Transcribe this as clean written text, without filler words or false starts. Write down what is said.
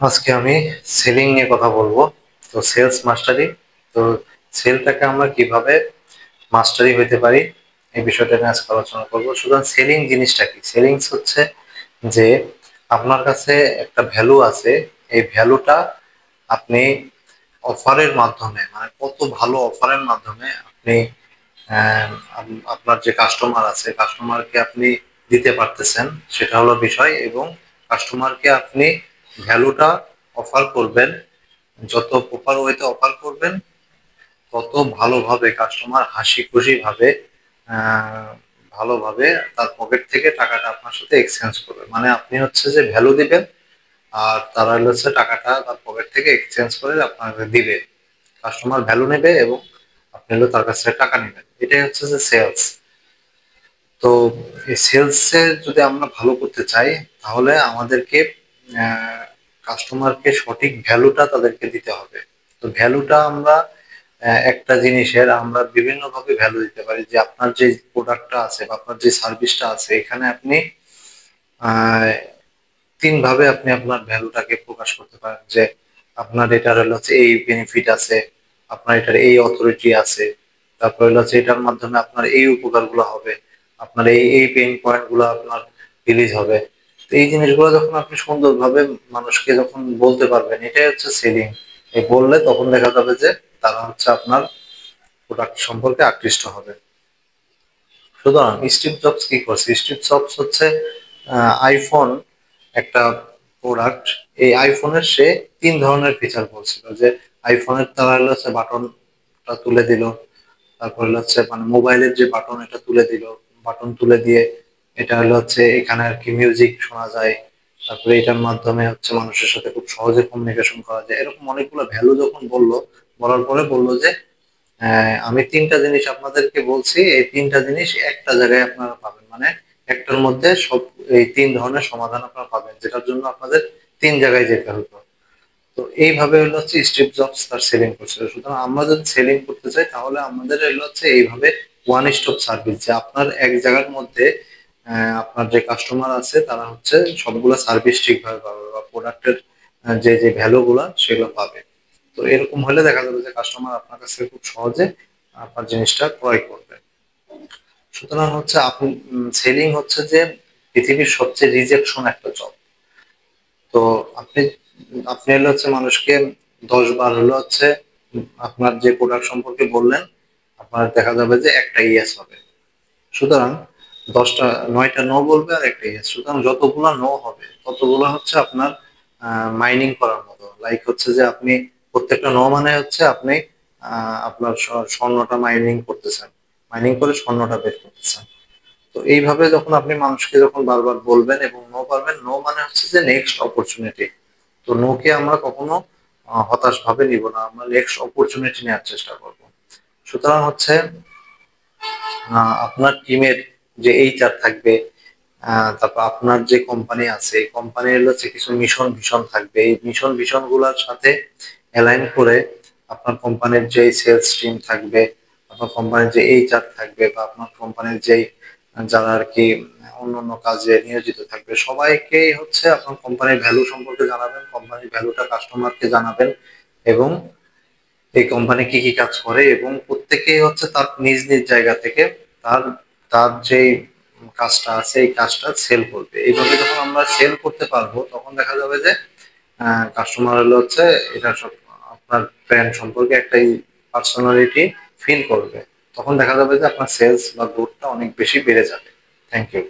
আজকে আমি সেলিং নিয়ে কথা বলবো। তো সেলস মাস্টারি। তো সেলটাকে আমরা কিভাবে মাস্টারি হইতে পারি এই বিষয়টা নিয়ে আজকে আলোচনা করবো। সুতরাং সেলিং জিনিসটা কি? সেলিংস হচ্ছে যে আপনার কাছে একটা ভ্যালু আছে, এই ভ্যালুটা আপনি অফারের মাধ্যমে, মানে কত ভালো অফারের মাধ্যমে আপনি আপনার যে কাস্টমার আছে কাস্টমারকে আপনি দিতে পারতেছেন, সেটা হলো বিষয়। এবং কাস্টমারকে আপনি ভ্যালুটা অফার করবেন, যত প্রপার ওয়েতে অফার করবেন তত ভালোভাবে কাস্টমার হাসি খুশি ভাবে আহ, ভালোভাবে তার পকেট থেকে টাকাটা আপনার সাথে এক্সচেঞ্জ করবে। মানে আপনি হচ্ছে যে ভ্যালু দিবেন আর তারা হচ্ছে টাকাটা তার পকেট থেকে এক্সচেঞ্জ করে আপনাকে দিবে। কাস্টমার ভ্যালু নেবে এবং আপনি হলো তার কাছ থেকে টাকা নেবেন। এটাই হচ্ছে যে সেলস। তো এই সেলসে যদি আমরা ভালো করতে চাই তাহলে আমাদেরকে কাস্টমারকে সঠিক ভ্যালুটা তাদেরকে দিতে হবে। তো ভ্যালুটা আমরা একটা জিনিসের আমরা বিভিন্ন ভাবে ভ্যালু দিতে পারি। যে আপনার যে প্রোডাক্টটা আছে বা আপনার যে সার্ভিসটা আছে, এখানে আপনি আহ তিন ভাবে আপনি আপনার ভ্যালুটাকে প্রকাশ করতে পারেন। যে আপনার এটার হলো হচ্ছে এই বেনিফিট আছে, আপনার এটার এই অথরিটি আছে, তারপর হলো হচ্ছে এটার মাধ্যমে আপনার এই উপকারগুলো হবে, আপনার এই এই পেইন পয়েন্ট গুলো আপনার রিলিজ হবে। তো এই জিনিসগুলো যখন আপনি সুন্দরভাবে মানুষকে যখন বলতে পারবেন, এটাই হচ্ছে সেলিং। এই বললে তখন দেখা যাবে যে তারা হচ্ছে আপনার প্রোডাক্ট সম্পর্কে আকৃষ্ট হবে। সুতরাং স্টিভ জবস কি করছে? স্টিভ জবস হচ্ছে আইফোন একটা প্রোডাক্ট। এই আইফোনের সে তিন ধরনের ফিচার বলছিল। যে আইফোনের তারা হলো হচ্ছে বাটনটা তুলে দিল, তারপর হলো হচ্ছে মানে মোবাইলের যে বাটন এটা তুলে দিল, বাটন তুলে দিয়ে এটা হলো হচ্ছে এখানে আর কি মিউজিক শোনা যায়। তারপরে এটার মাধ্যমে হচ্ছে মানুষের সাথে খুব সহজে কমিউনিকেশন করা যায়। এরকম অনেকগুলো ভ্যালু যখন বললো, বলার পরে বললো যে আমি তিনটা জিনিস আপনাদেরকে বলছি, এই তিনটা জিনিস একটা জায়গায় আপনারা পাবেন। মানে একটার মধ্যে সব এই তিন ধরনের সমাধান আপনারা পাবেন, যেটার জন্য আপনাদের তিন জায়গায় যেতে হতো। তো এইভাবে হলো হচ্ছে স্টিভ জবস তার সেলিং করছিল। সুতরাং আমরা যদি সেলিং করতে চাই তাহলে আমাদের হলো হচ্ছে এইভাবে ওয়ান স্টপ সার্ভিস, যে আপনার এক জায়গার মধ্যে আপনার যে কাস্টমার আছে তারা হচ্ছে সবগুলো সার্ভিস ঠিকভাবে পাবে বা প্রোডাক্টের যে যে ভ্যালু গুলা সেগুলো পাবে। তো এরকম হলে দেখা যাবে যে কাস্টমার আপনার কাছ থেকে খুব সহজে আপনার জিনিসটা ক্রয় করবে। সুতরাং হচ্ছে আপনি সেলিং হচ্ছে যে পৃথিবীর সবচেয়ে রিজেকশন একটা জব। তো আপনি আপনি হলো হচ্ছে মানুষকে 10 বার হলো হচ্ছে আপনার যে প্রোডাক্ট সম্পর্কে বললেন, আপনার দেখা যাবে যে একটা ইয়েস হবে। সুতরাং 10টা 9টা নো বলবে আর একটা ইয়েস। সুতরাং যতগুলা নো হবে ততগুলো হচ্ছে আপনার মাইনিং করার মতো। লাইক হচ্ছে যে আপনি প্রত্যেকটা নো মানে হচ্ছে আপনি আপনার স্বর্ণটা মাইনিং করতেছেন, মাইনিং করে স্বর্ণটা বের করতেছেন। তো এইভাবে যখন আপনি মানুষকে যখন বারবার বলবেন এবং নো পারবেন, নো মানে হচ্ছে যে নেক্সট অপরচুনিটি। তো নো কে আমরা কখনো হতাশ ভাবে নিব না, আমরা নেক্সট অপরচুনিটি নেওয়ার চেষ্টা করব। সুতরাং হচ্ছে আপনার টিমের যে এইচআর থাকবে, তারপর আপনার যে কোম্পানি আছে এই কোম্পানির হচ্ছে কিছু মিশন ভিশন থাকবে। এই মিশন ভিশন গুলার সাথে অ্যালাইন করে আপনার কোম্পানির যে সেলস টিম থাকবে, আপনার কোম্পানির যে এইচআর থাকবে, বা আপনার কোম্পানির যে যারা আর কি অন্যান্য কাজে নিয়োজিত থাকবে, সবাইকেই হচ্ছে আপনার কোম্পানির ভ্যালু সম্পর্কে জানাবেন, কোম্পানির ভ্যালুটা কাস্টমারকে জানাবেন। এবং এই কোম্পানি কি কি কাজ করে এবং প্রত্যেকেই হচ্ছে তার নিজ নিজ জায়গা থেকে তার তার যে কাজটা আছে এই কাজটা সেল করবে। এইভাবে যখন আমরা সেল করতে পারবো তখন দেখা যাবে যে কাস্টমার হলো হচ্ছে এটা সব আপনার ব্র্যান্ড সম্পর্কে একটা পার্সোনালিটি ফিল করবে। তখন দেখা যাবে যে আপনার সেলস বা গ্রোথটা অনেক বেশি বেড়ে যাবে। Thank you.